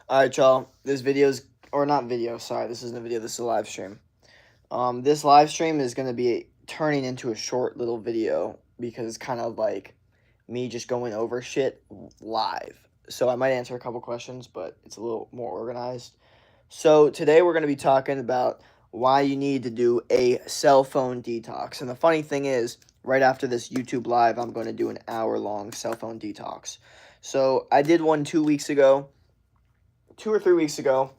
Alright, y'all. This video's, or not video, sorry, this isn't a video, this is a live stream. This live stream is going to be turning into a short little video because it's kind of like me just going over shit live. So I might answer a couple questions, but it's a little more organized. So today we're going to be talking about why you need to do a cell phone detox. And the funny thing is, right after this YouTube live, I'm going to do an hour-long cell phone detox. So I did one 2 weeks ago. 2 or 3 weeks ago,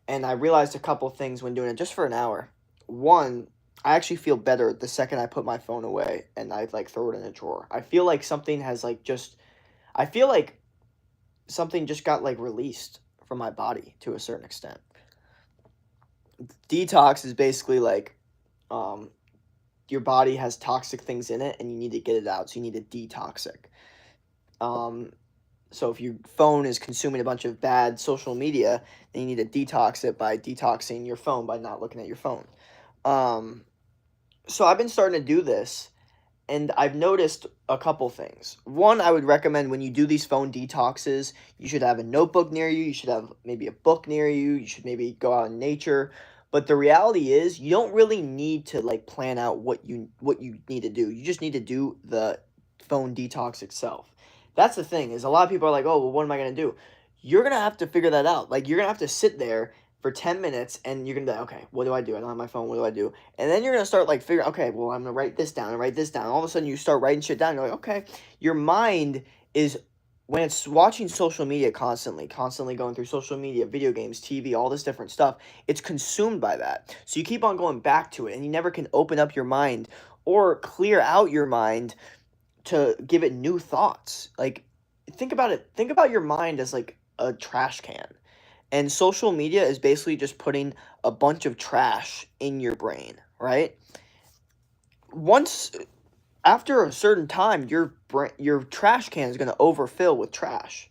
and I realized a couple things when doing it just for an hour. One, I actually feel better the second I put my phone away and I like throw it in a drawer. I feel like something has like just I feel like something just got like released from my body to a certain extent. Detox is basically like um your body has toxic things in it and you need to get it out, so you need to detox it. Um So if your phone is consuming a bunch of bad social media, then you need to detox it by detoxing your phone by not looking at your phone. Um, so I've been starting to do this, and I've noticed a couple things. One, I would recommend when you do these phone detoxes, you should have a notebook near you. You should have maybe a book near you. You should maybe go out in nature. But the reality is, you don't really need to like plan out what you need to do. You just need to do the phone detox itself. That's the thing is a lot of people are like, oh, well, what am I gonna do? You're gonna have to figure that out. Like you're gonna have to sit there for 10 minutes and you're gonna be like, okay, what do I do? I don't have my phone. What do I do? And then you're gonna start like figuring, okay, well, I'm gonna write this down and write this down. All of a sudden, you start writing shit down. You're like, okay, your mind is when it's watching social media constantly going through social media, video games, TV, all this different stuff. It's consumed by that. So you keep on going back to it, and you never can open up your mind or clear out your mind to give it new thoughts. Like, think about it. Think about your mind as like a trash can. And social media is basically just putting a bunch of trash in your brain, right? Once after a certain time, your trash can is going to overfill with trash.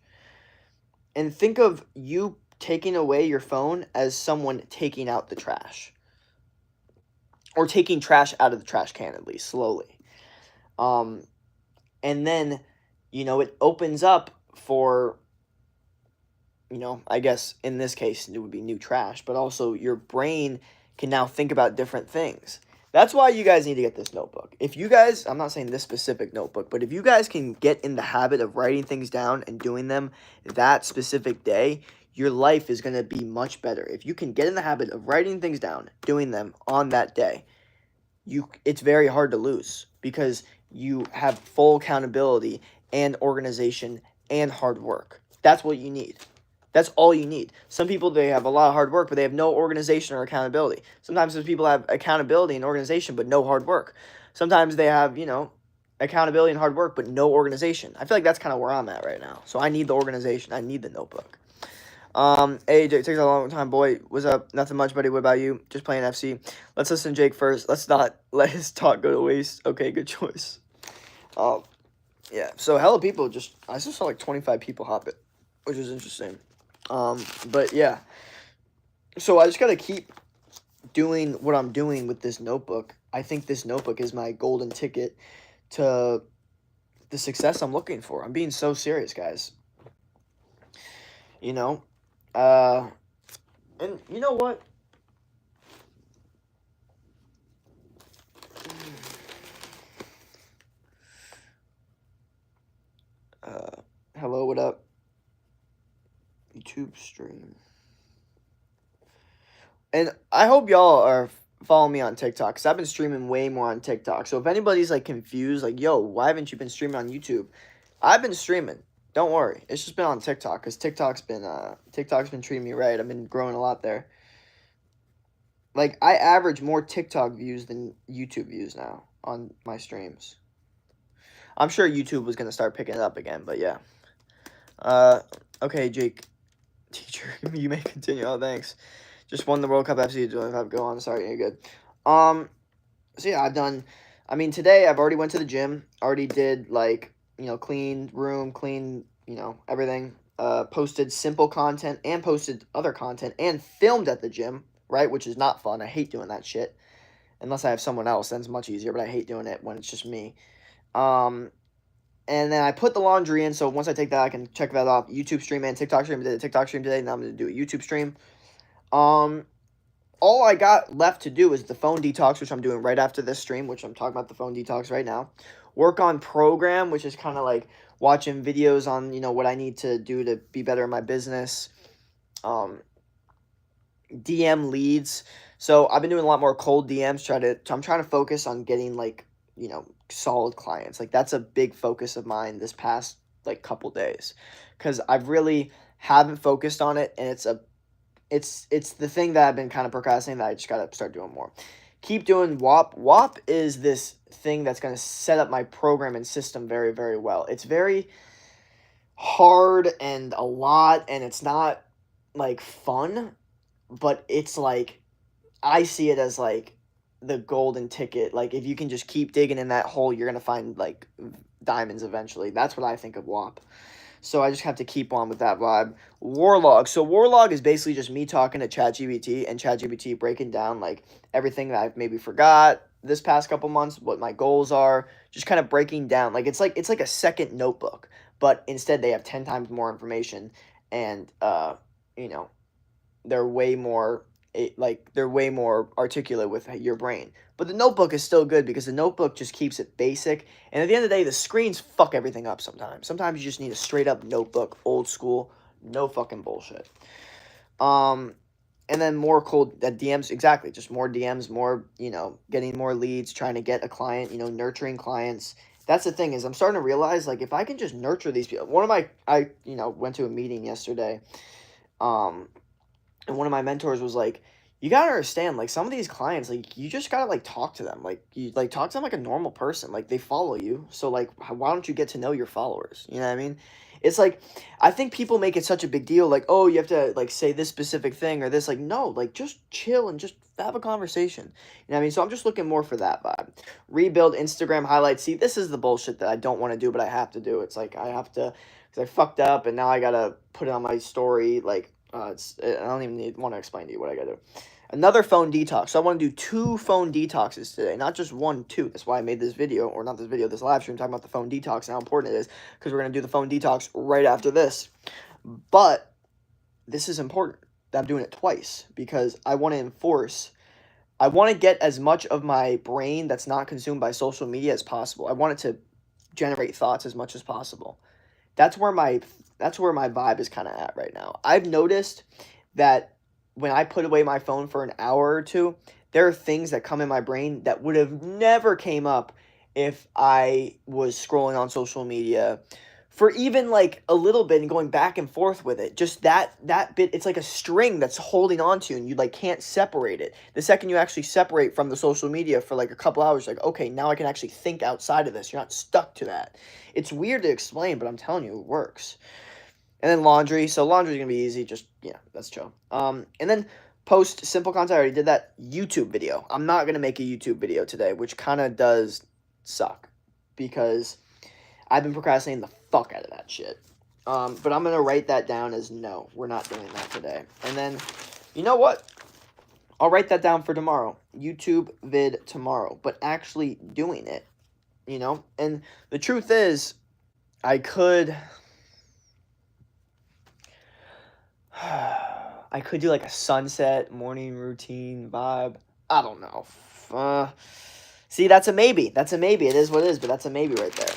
And think of you taking away your phone as someone taking out the trash or taking trash out of the trash can at least slowly. Um and then it opens up for I guess in this case it would be new trash, but also your brain can now think about different things. That's why you guys need to get this notebook. If you guys, I'm not saying this specific notebook, but if you guys can get in the habit of writing things down and doing them that specific day, your life is going to be much better. If you can get in the habit of writing things down, doing them on that day, it's very hard to lose because you have full accountability and organization and hard work. That's what you need. That's all you need. Some people, they have a lot of hard work, but they have no organization or accountability. Sometimes those people have accountability and organization, but no hard work. Sometimes they have, accountability and hard work, but no organization. I feel like that's kind of where I'm at right now. So I need the organization. I need the notebook. Hey, Jake, takes a long time, boy. What's up? Nothing much, buddy. What about you? Just playing FC. Let's listen to Jake first. Let's not let his talk go to waste. Okay, good choice. Yeah. So hella people I just saw like 25 people hop it, which is interesting. But yeah. So I just gotta keep doing what I'm doing with this notebook. I think this notebook is my golden ticket to the success I'm looking for. I'm being so serious, guys. You know, and you know what? Hello, what up? YouTube stream. And I hope y'all are following me on TikTok, because I've been streaming way more on TikTok. So if anybody's like confused, like, yo, why haven't you been streaming on YouTube? I've been streaming. Don't worry. It's just been on TikTok, because TikTok's been treating me right. I've been growing a lot there. Like, I average more TikTok views than YouTube views now on my streams. I'm sure YouTube was going to start picking it up again, but yeah. Okay, Jake. Teacher, you may continue. Oh, thanks. Just won the World Cup FC. Do I have go on? Sorry, you're good. So yeah, today I've already went to the gym. Already did, like, clean room, clean, everything. Posted simple content and posted other content and filmed at the gym, right? Which is not fun. I hate doing that shit. Unless I have someone else, then it's much easier, but I hate doing it when it's just me. And then I put the laundry in, so once I take that, I can check that off. YouTube stream and TikTok stream. I did a TikTok stream today, now I'm going to do a YouTube stream. All I got left to do is the phone detox, which I'm doing right after this stream, which I'm talking about the phone detox right now. Work on program, which is kind of like watching videos on, what I need to do to be better in my business. DM leads. So I've been doing a lot more cold DMs. I'm trying to focus on getting solid clients. Like that's a big focus of mine this past couple days, because I've really haven't focused on it, and it's the thing that I've been kind of procrastinating that I just gotta start doing more. Keep doing WAP. WAP is this thing that's gonna set up my program and system very, very well. It's very hard and a lot, and it's not fun, but it's I see it as the golden ticket. Like if you can just keep digging in that hole, you're gonna find diamonds eventually. That's what I think of WAP. So I just have to keep on with that vibe. Warlog. So Warlog is basically just me talking to ChatGPT and ChatGPT breaking down everything that I've maybe forgot this past couple months, what my goals are, just kind of breaking down. It's like a second notebook, but instead they have 10 times more information, and they're way more they're way more articulate with your brain. But the notebook is still good because the notebook just keeps it basic. And at the end of the day, the screens fuck everything up sometimes. Sometimes you just need a straight up notebook, old school, no fucking bullshit. And then more cold DMs, exactly. Just more DMs, more, getting more leads, trying to get a client, nurturing clients. That's the thing, is I'm starting to realize if I can just nurture these people. I went to a meeting yesterday. And one of my mentors was like, you gotta understand, some of these clients, you just gotta talk to them, you talk to them like a normal person, they follow you, so why don't you get to know your followers? You know what I mean? It's I think people make it such a big deal, oh, you have to say this specific thing or this, no, just chill and just have a conversation. You know what I mean? So I'm just looking more for that vibe. Rebuild Instagram highlights. See, this is the bullshit that I don't want to do, but I have to do. It's I have to, because I fucked up and now I gotta put it on my story. I don't even want to explain to you what I gotta do. Another phone detox. So I want to do 2 phone detoxes today, not just 1, 2. That's why I made this video, or not this video, this live stream talking about the phone detox and how important it is, because we're going to do the phone detox right after this. But this is important that I'm doing it twice, because I want to get as much of my brain that's not consumed by social media as possible. I want it to generate thoughts as much as possible. That's where my vibe is kind of at right now. I've noticed that when I put away my phone for an hour or two, there are things that come in my brain that would have never came up if I was scrolling on social media for even a little bit and going back and forth with it. Just that bit, it's like a string that's holding on to you, and you can't separate it. The second you actually separate from the social media for a couple hours, okay, now I can actually think outside of this. You're not stuck to that. It's weird to explain, but I'm telling you, it works. And then laundry. So laundry's going to be easy. Just, yeah, that's chill. And then post simple content. I already did that. YouTube video. I'm not going to make a YouTube video today, which kind of does suck, because I've been procrastinating the fuck out of that shit. But I'm going to write that down as no, we're not doing that today. And then, you know what? I'll write that down for tomorrow. YouTube vid tomorrow. But actually doing it, And the truth is, I could do a sunset morning routine vibe. I don't know. See, that's a maybe. It is what it is, but that's a maybe right there.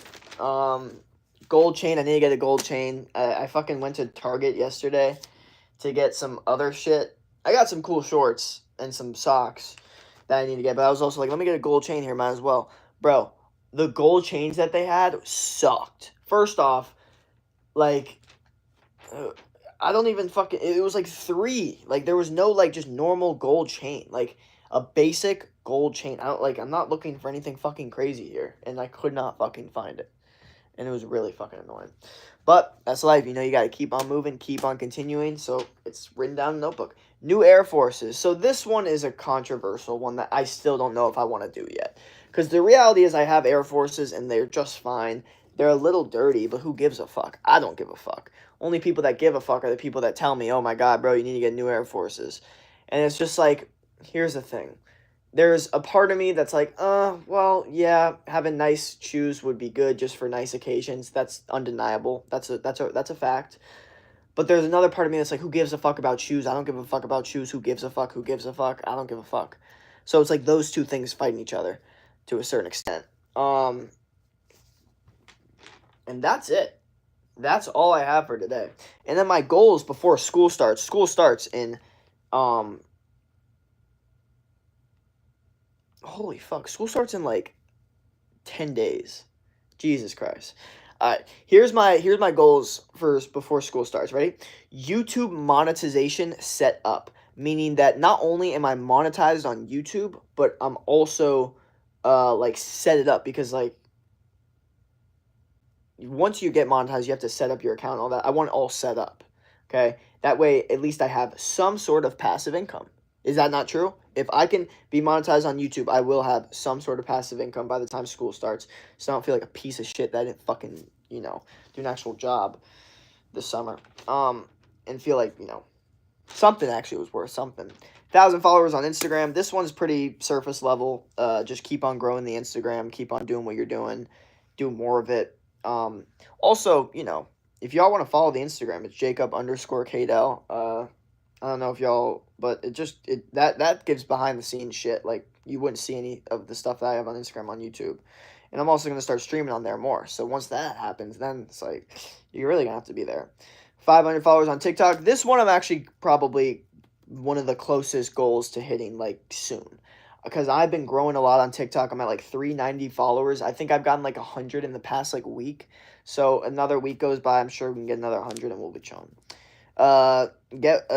Gold chain. I need to get a gold chain. I fucking went to Target yesterday to get some other shit. I got some cool shorts and some socks that I need to get, but I was also let me get a gold chain here, might as well. Bro, the gold chains that they had sucked. First off, I don't even fucking, it was 3. There was no just normal gold chain. A basic gold chain. I'm not looking for anything fucking crazy here, and I could not fucking find it. And it was really fucking annoying. But that's life, you gotta keep on moving, keep on continuing. So it's written down in a notebook. New Air Forces. So this one is a controversial one that I still don't know if I want to do yet. Because the reality is I have Air Forces and they're just fine. They're a little dirty, but who gives a fuck? I don't give a fuck. Only people that give a fuck are the people that tell me, oh my god, bro, you need to get new Air Forces. And it's just here's the thing. there's a part of me that's like, well, yeah, having nice shoes would be good just for nice occasions. That's undeniable. That's a fact. But there's another part of me that's like, who gives a fuck about shoes? I don't give a fuck about shoes. Who gives a fuck? Who gives a fuck? I don't give a fuck. So it's like those two things fighting each other to a certain extent. Um, and that's it. That's all I have for today. And then my goals before school starts. School starts in, um, holy fuck, school starts in like 10 days. Jesus Christ. All right, here's my goals for before school starts. Ready? YouTube monetization set up, meaning that not only am I monetized on YouTube, but I'm also like set it up because like once you get monetized, you have to set up your account and all that. I want it all set up. Okay? That way at least I have some sort of passive income. Is that not true? If I can be monetized on YouTube, I will have some sort of passive income by the time school starts. So I don't feel like a piece of shit that I didn't fucking, do an actual job this summer. And feel like, something actually was worth something. 1,000 followers on Instagram. This one's pretty surface level. Just keep on growing the Instagram. Keep on doing what you're doing. Do more of it. Also, if y'all want to follow the Instagram, it's Jacob_Cadell. I don't know if y'all, but that gives behind the scenes shit. Like you wouldn't see any of the stuff that I have on Instagram on YouTube. And I'm also gonna start streaming on there more. So once that happens, then it's like you're really gonna have to be there. 500 followers on TikTok. This one I'm actually probably one of the closest goals to hitting like soon. Because I've been growing a lot on TikTok. I'm at like 390 followers. I think I've gotten like 100 in the past like week. So another week goes by, I'm sure we can get another 100 and we'll be chilling. Get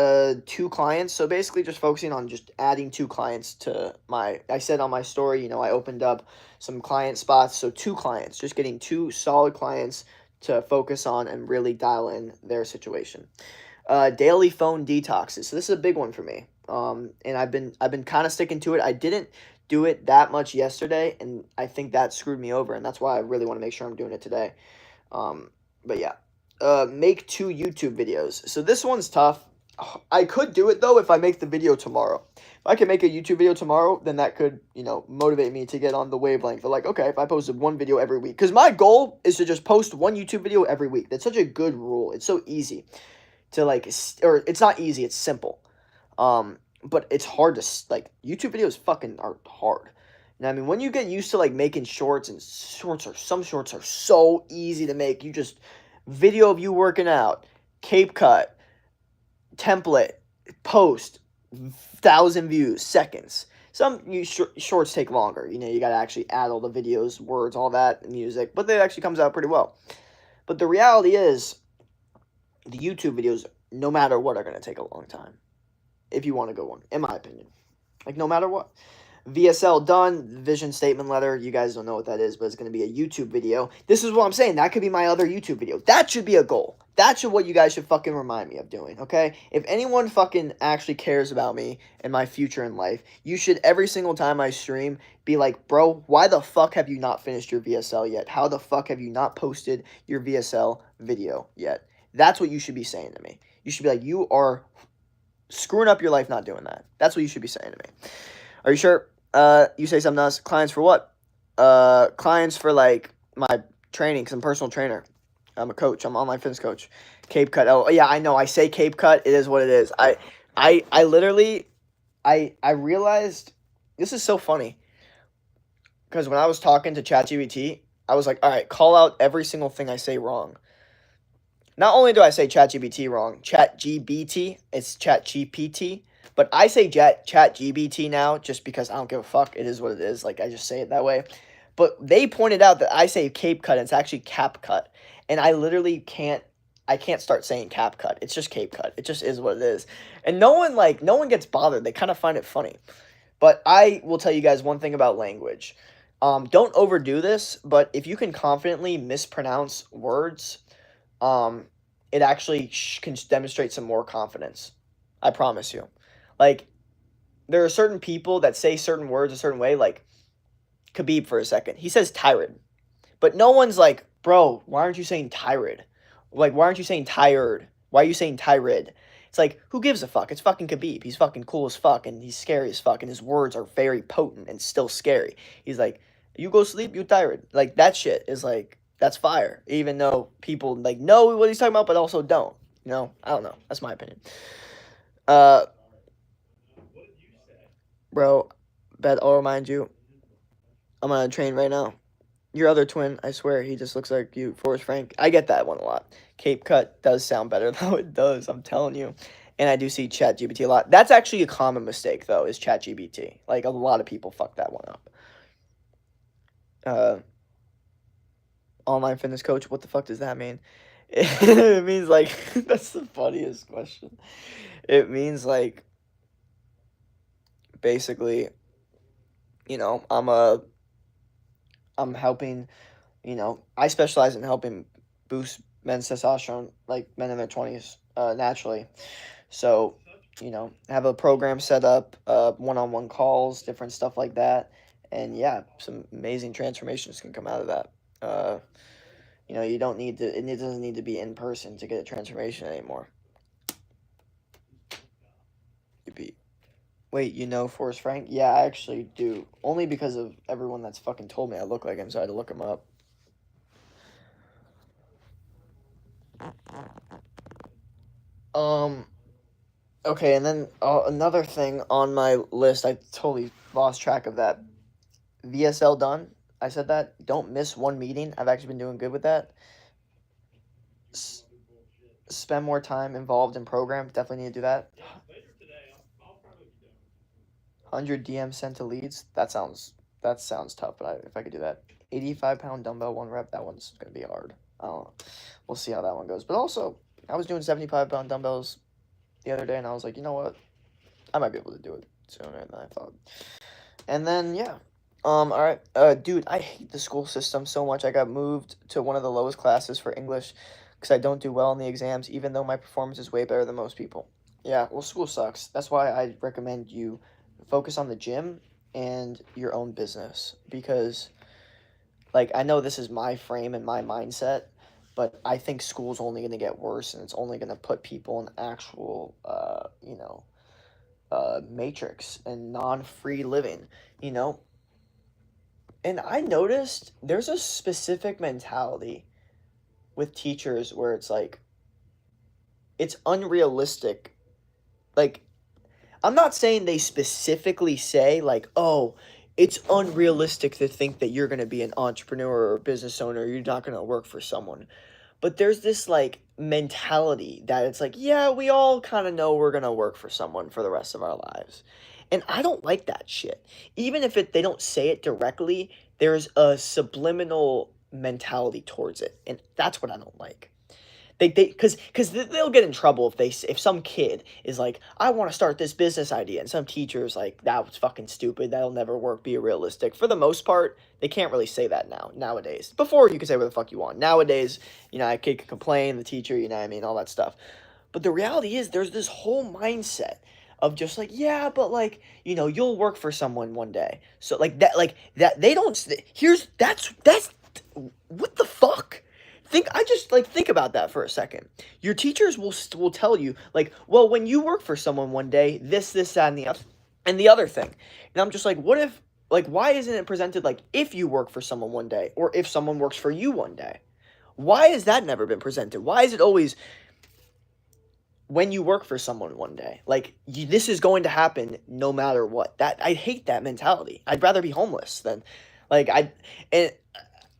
2 clients. So basically just focusing on just adding 2 clients to I said on my story, I opened up some client spots. So 2 clients, just getting 2 solid clients to focus on and really dial in their situation. Daily phone detoxes. So this is a big one for me. And I've been kind of sticking to it. I didn't do it that much yesterday, and I think that screwed me over, and that's why I really want to make sure I'm doing it today. But yeah. Make 2 YouTube videos. So this one's tough. I could do it though if I make the video tomorrow. If I can make a YouTube video tomorrow, then that could, motivate me to get on the wavelength. Like, okay, if I posted 1 video every week, because my goal is to just post 1 YouTube video every week. That's such a good rule. It's so easy to or it's not easy. It's simple. But it's hard to YouTube videos fucking are hard. I mean, when you get used to like making shorts, and some shorts are so easy to make. You just video of you working out, cape cut, template, post, 1,000 views, seconds. Some shorts take longer. You got to actually add all the videos, words, all that, music, but it actually comes out pretty well. But the reality is, the YouTube videos, no matter what, are going to take a long time. If you want to go one, in my opinion. Like, no matter what. VSL done, vision statement letter. You guys don't know what that is, but it's going to be a YouTube video. This is what I'm saying. That could be my other YouTube video. That should be a goal. That's what you guys should fucking remind me of doing, okay? If anyone fucking actually cares about me and my future in life, you should every single time I stream be like, bro, why the fuck have you not finished your VSL yet? How the fuck have you not posted your VSL video yet? That's what you should be saying to me. You should be like, you are screwing up your life not doing that. That's what you should be saying to me. Are you sure? You say something else. Clients for what? Clients for like my training, because I'm a personal trainer. I'm a coach. I'm an online fitness coach. Cape cut. Oh yeah, I know. I say cape cut. It is what it is. I literally, I realized this is so funny. Because when I was talking to ChatGPT, I was like, all right, call out every single thing I say wrong. Not only do I say ChatGPT wrong, ChatGPT, it's ChatGPT. But I say ChatGPT now just because I don't give a fuck. It is what it is. Like, I just say it that way. But they pointed out that I say cape cut, and it's actually cap cut. And I literally can't start saying cap cut. It's just cape cut. It just is what it is. And no one gets bothered. They kind of find it funny. But I will tell you guys one thing about language. Don't overdo this, but if you can confidently mispronounce words, it actually can demonstrate some more confidence. I promise you. Like, there are certain people that say certain words a certain way, like Khabib for a second. He says tired. But no one's like, bro, why aren't you saying tired? Like, why aren't you saying tired? Why are you saying tired? It's like, who gives a fuck? It's fucking Khabib. He's fucking cool as fuck, and he's scary as fuck, and his words are very potent and still scary. He's like, you go sleep, you tired. Like, that shit is like, that's fire. Even though people, like, know what he's talking about, but also don't. You know? I don't know. That's my opinion. Uh, bro, bet I'll remind you, I'm on a train right now. Your other twin, I swear, he just looks like you, Forrest Frank. I get that one a lot. Cape Cut does sound better, though. It does, I'm telling you. And I do see ChatGPT a lot. That's actually a common mistake, though, is ChatGPT. Like, a lot of people fuck that one up. Online fitness coach, what the fuck does that mean? It means, like, that's the funniest question. It means, like, basically, you know, I'm helping, you know, I specialize in helping boost men's testosterone, like men in their 20s, naturally. So, you know, have a program set up, one-on-one calls, different stuff like that. And yeah, some amazing transformations can come out of that. You know, you don't need to, it doesn't need to be in person to get a transformation anymore. Wait, you know Forrest Frank? Yeah, I actually do. Only because of everyone that's fucking told me I look like him, so I had to look him up. Um, okay, and then another thing on my list, I totally lost track of that. VSL done. I said that. Don't miss one meeting. I've actually been doing good with that. S- Spend more time involved in program. Definitely need to do that. 100 DM sent to leads. That sounds tough, but if I could do that. 85-pound dumbbell, one rep. That one's gonna be hard. I don't know. We'll see how that one goes. But also, I was doing 75-pound dumbbells the other day, and I was like, you know what? I might be able to do it sooner than I thought. And then yeah, all right, dude, I hate the school system so much. I got moved to one of the lowest classes for English because I don't do well in the exams, even though my performance is way better than most people. Yeah, well, school sucks. That's why I recommend you focus on the gym and your own business because, like, I know this is my frame and my mindset, but I think school's only going to get worse and it's only going to put people in actual, matrix and non-free living, you know? And I noticed there's a specific mentality with teachers where it's like, it's unrealistic. Like, I'm not saying they specifically say, like, oh, it's unrealistic to think that you're going to be an entrepreneur or business owner. You're not going to work for someone. But there's this like mentality that it's like, yeah, we all kind of know we're gonna work for someone for the rest of our lives. And I don't like that shit. Even if they don't say it directly, there's a subliminal mentality towards it. And that's what I don't like. Because they'll get in trouble if some kid is like, I want to start this business idea, and some teacher's like, that was fucking stupid, that'll never work, be realistic. For the most part, they can't really say that nowadays. Before, you could say what the fuck you want. Nowadays, you know, a kid could complain, the teacher, you know what I mean, all that stuff. But the reality is, there's this whole mindset of just like, yeah, but like, you know, you'll work for someone one day. So like that, they don't. That's what the fuck. Think about that for a second. Your teachers will tell you like, well, when you work for someone one day, this, that, and the other thing. And I'm just like, what if, like, why isn't it presented like if you work for someone one day or if someone works for you one day? Why has that never been presented? Why is it always when you work for someone one day? Like, this is going to happen no matter what. I hate that mentality. I'd rather be homeless than, like, and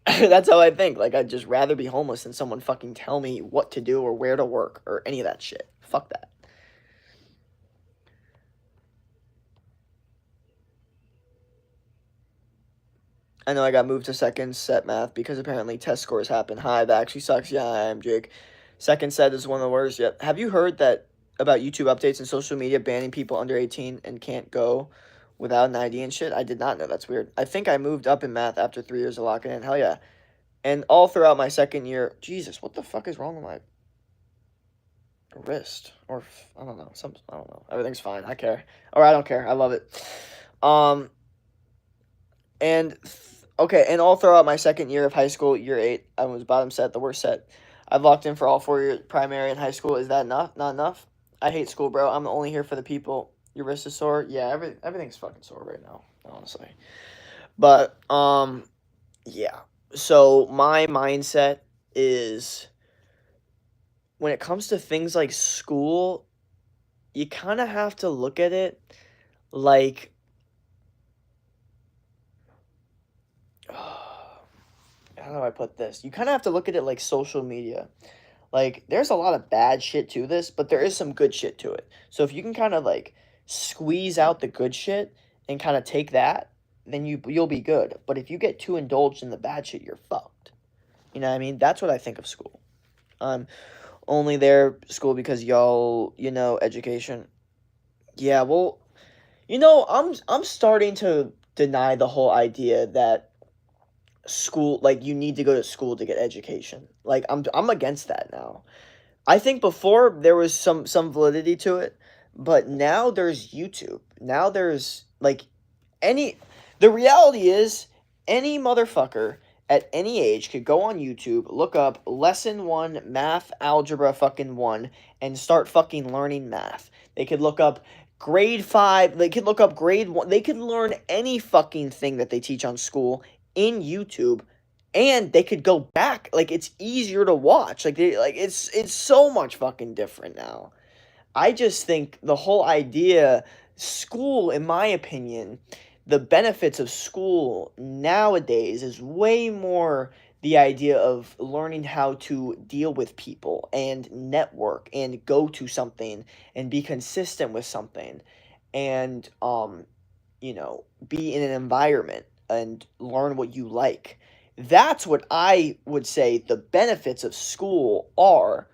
that's how I think. Like, I'd just rather be homeless than someone fucking tell me what to do or where to work or any of that shit. Fuck that. I know I got moved to second set math because apparently test scores happen high. That actually sucks. Yeah, I am, Jake. Second set is one of the worst yet. Have you heard that about YouTube updates and social media banning people under 18 and can't go without an ID and shit? I did not know. That's weird. I think I moved up in math after 3 years of locking in. Hell yeah. And all throughout my second year, Jesus, what the fuck is wrong with my wrist? Or I don't know. I don't know. Everything's fine. I care. Or I don't care. I love it. Um, and okay, and all throughout my second year of high school, year 8, I was bottom set, the worst set. I've locked in for all 4 years, primary and high school. Is that enough? Not enough? I hate school, bro. I'm only here for the people. Your wrist is sore. Yeah, everything's fucking sore right now, honestly. But yeah. So my mindset is when it comes to things like school, you kind of have to look at it like how do I put this? You kind of have to look at it like social media. Like, there's a lot of bad shit to this, but there is some good shit to it. So if you can kind of like squeeze out the good shit and kind of take that, then you'll be good. But if you get too indulged in the bad shit, you're fucked. You know what I mean? That's what I think of school. I'm only there school because y'all, education. Yeah, well, I'm starting to deny the whole idea that school, like, you need to go to school to get education. Like, I'm against that now. I think before there was some validity to it, but now there's YouTube. Now there's like any the reality is any motherfucker at any age could go on YouTube, look up lesson 1 math algebra fucking 1 and start fucking learning math. They could look up grade 5, they could look up grade 1. They could learn any fucking thing that they teach on school in YouTube, and they could go back. Like, it's easier to watch. It's so much fucking different now. I just think the whole idea, school, in my opinion, the benefits of school nowadays is way more the idea of learning how to deal with people and network and go to something and be consistent with something and be in an environment and learn what you like. That's what I would say the benefits of school are.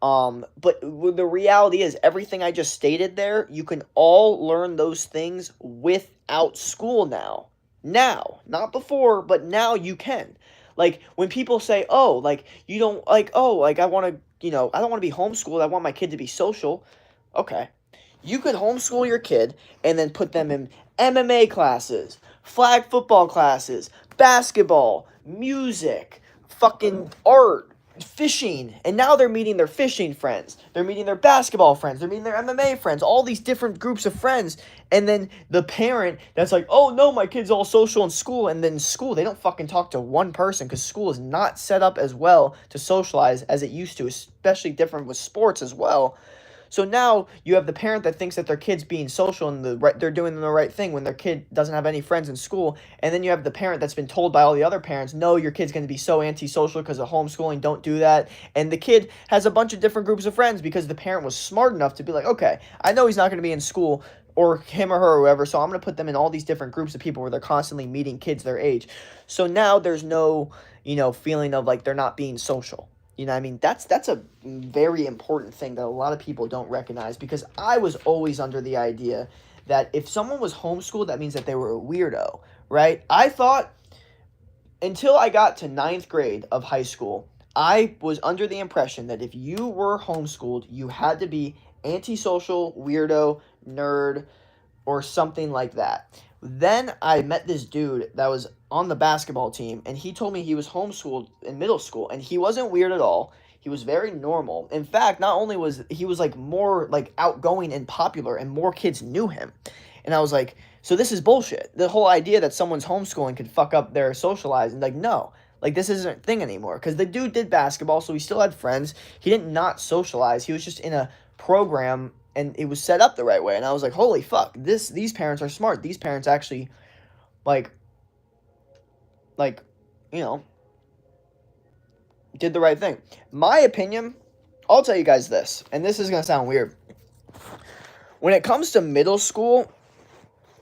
But the reality is, everything I just stated there, you can all learn those things without school now. Now, not before, but now you can. Like, when people say, oh, like, you don't, like, oh, like, I don't want to be homeschooled, I want my kid to be social. Okay. You could homeschool your kid and then put them in MMA classes, flag football classes, basketball, music, fucking art, fishing, and now they're meeting their fishing friends, they're meeting their basketball friends, they're meeting their MMA friends, all these different groups of friends, and then the parent that's like, oh no, my kid's all social in school, and then school, they don't fucking talk to one person, because school is not set up as well to socialize as it used to, especially different with sports as well. So now you have the parent that thinks that their kid's being social and they're doing the right thing when their kid doesn't have any friends in school. And then you have the parent that's been told by all the other parents, no, your kid's going to be so antisocial because of homeschooling, don't do that. And the kid has a bunch of different groups of friends because the parent was smart enough to be like, okay, I know he's not going to be in school, or him or her or whoever, so I'm going to put them in all these different groups of people where they're constantly meeting kids their age. So now there's no, feeling of like they're not being social. You know what I mean? That's a very important thing that a lot of people don't recognize, because I was always under the idea that if someone was homeschooled, that means that they were a weirdo, right? I thought, until I got to 9th grade of high school, I was under the impression that if you were homeschooled, you had to be antisocial, weirdo, nerd, or something like that. Then I met this dude that was on the basketball team, and he told me he was homeschooled in middle school, and he wasn't weird at all. He was very normal. In fact, not only was he was like more like outgoing and popular, and more kids knew him. And I was like, so this is bullshit. The whole idea that someone's homeschooling could fuck up their socializing, like, no. Like, this isn't a thing anymore. Because the dude did basketball, so he still had friends. He didn't not socialize. He was just in a program, and it was set up the right way. And I was like, holy fuck, these parents are smart. These parents actually, like, did the right thing. My opinion, I'll tell you guys this, and this is going to sound weird. When it comes to middle school,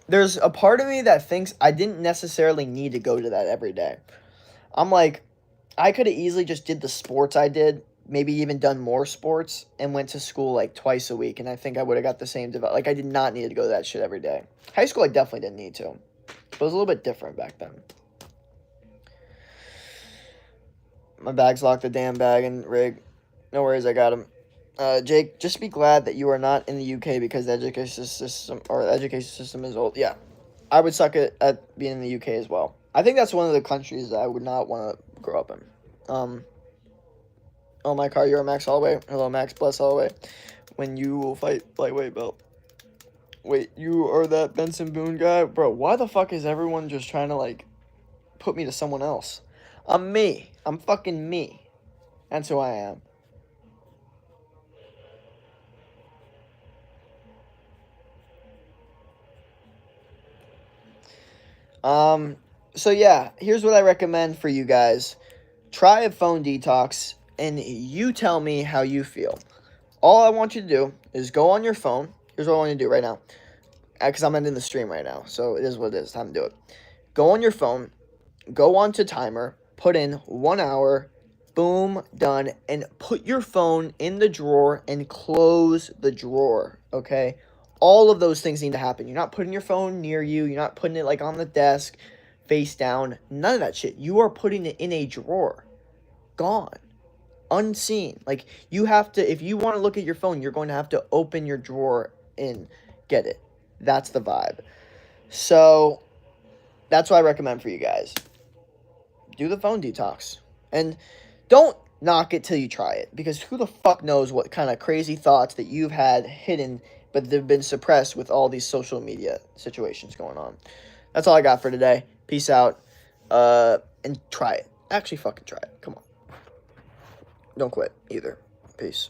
there's a part of me that thinks I didn't necessarily need to go to that every day. I'm like, I could have easily just did the sports I did, maybe even done more sports, and went to school like twice a week, and I think I would have got the same Like, I did not need to go to that shit every day. High school, I definitely didn't need to. But it was a little bit different back then. My bag's locked, the damn bag and rig. No worries, I got him. Jake, just be glad that you are not in the UK, because the education system is old. Yeah, I would suck at being in the UK as well. I think that's one of the countries that I would not want to grow up in. Oh, my car, you're Max Holloway. Hello, Max, bless Holloway. when you will fight lightweight belt. Wait, you are that Benson Boone guy? Bro, why the fuck is everyone just trying to, like, put me to someone else? I'm me. I'm fucking me. That's who I am. So yeah, here's what I recommend for you guys. Try a phone detox, and you tell me how you feel. All I want you to do is go on your phone. Here's what I want you to do right now. Because I'm ending the stream right now, so it is what it is. Time to do it. Go on your phone. Go on to timer. Put in 1 hour. Boom, done. And put your phone in the drawer and close the drawer, okay? All of those things need to happen. You're not putting your phone near you. You're not putting it, like, on the desk, face down. None of that shit. You are putting it in a drawer. Gone. Unseen. Like, you have to, if you want to look at your phone, you're going to have to open your drawer and get it. That's the vibe. So, that's what I recommend for you guys. Do the phone detox. And don't knock it till you try it. Because who the fuck knows what kind of crazy thoughts that you've had hidden, but they've been suppressed with all these social media situations going on. That's all I got for today. Peace out. And try it. Actually fucking try it. Come on. Don't quit either. Peace.